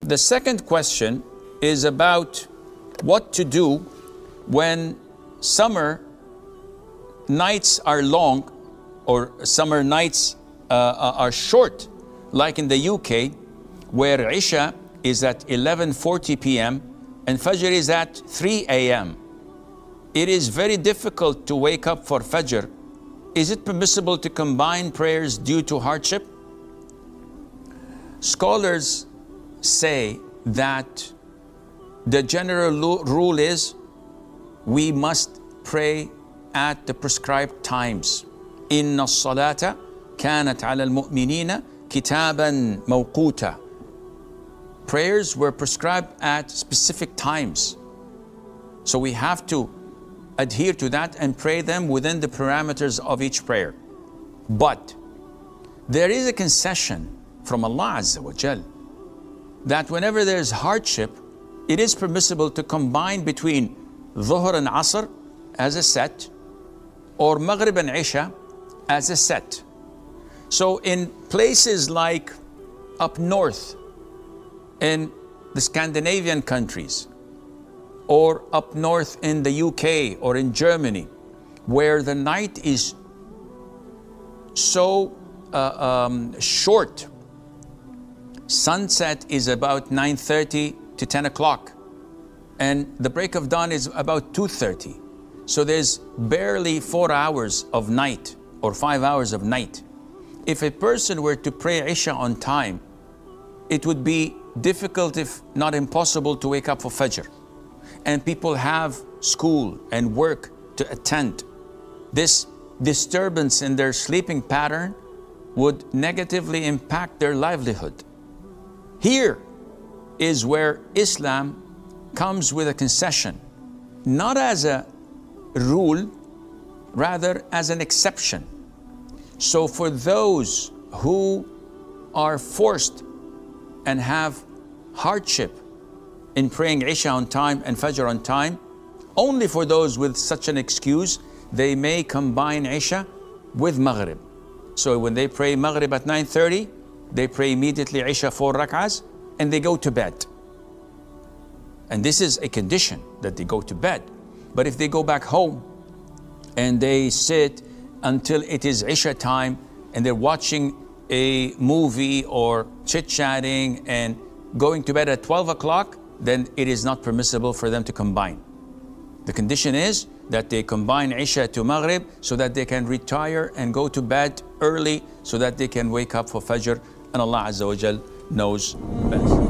The second question is about what to do when summer nights are long or summer nights are short, like in the UK, where Isha is at 11:40 p.m. and Fajr is at 3 a.m. It is very difficult to wake up for Fajr. Is it permissible to combine prayers due to hardship? Scholars say that the general rule is we must pray at the prescribed times. Inna as-salata kanat ala al-mu'minina kitaban mawquta. Prayers were prescribed at specific times. So we have to adhere to that and pray them within the parameters of each prayer. But there is a concession from Allah Azza wa Jal that whenever there's hardship, it is permissible to combine between Dhuhr and Asr as a set, or Maghrib and Isha as a set. So in places like up north, in the Scandinavian countries, or up north in the UK or in Germany, where the night is so short, sunset is about 9:30 to 10 o'clock, and the break of dawn is about 2:30. So there's barely 4 hours of night or 5 hours of night. If a person were to pray Isha on time, it would be difficult, if not impossible, to wake up for Fajr. And people have school and work to attend. This disturbance in their sleeping pattern would negatively impact their livelihood. Here is where Islam comes with a concession, not as a rule, rather as an exception. So for those who are forced and have hardship in praying Isha on time and Fajr on time, only for those with such an excuse, they may combine Isha with Maghrib. So when they pray Maghrib at 9:30, they pray immediately Isha 4 rak'ahs and they go to bed. And this is a condition, that they go to bed. But if they go back home and they sit until it is Isha time and they're watching a movie or chit-chatting and going to bed at 12 o'clock, then it is not permissible for them to combine. The condition is that they combine Isha to Maghrib so that they can retire and go to bed early so that they can wake up for Fajr, and Allah Azza wa Jal knows best.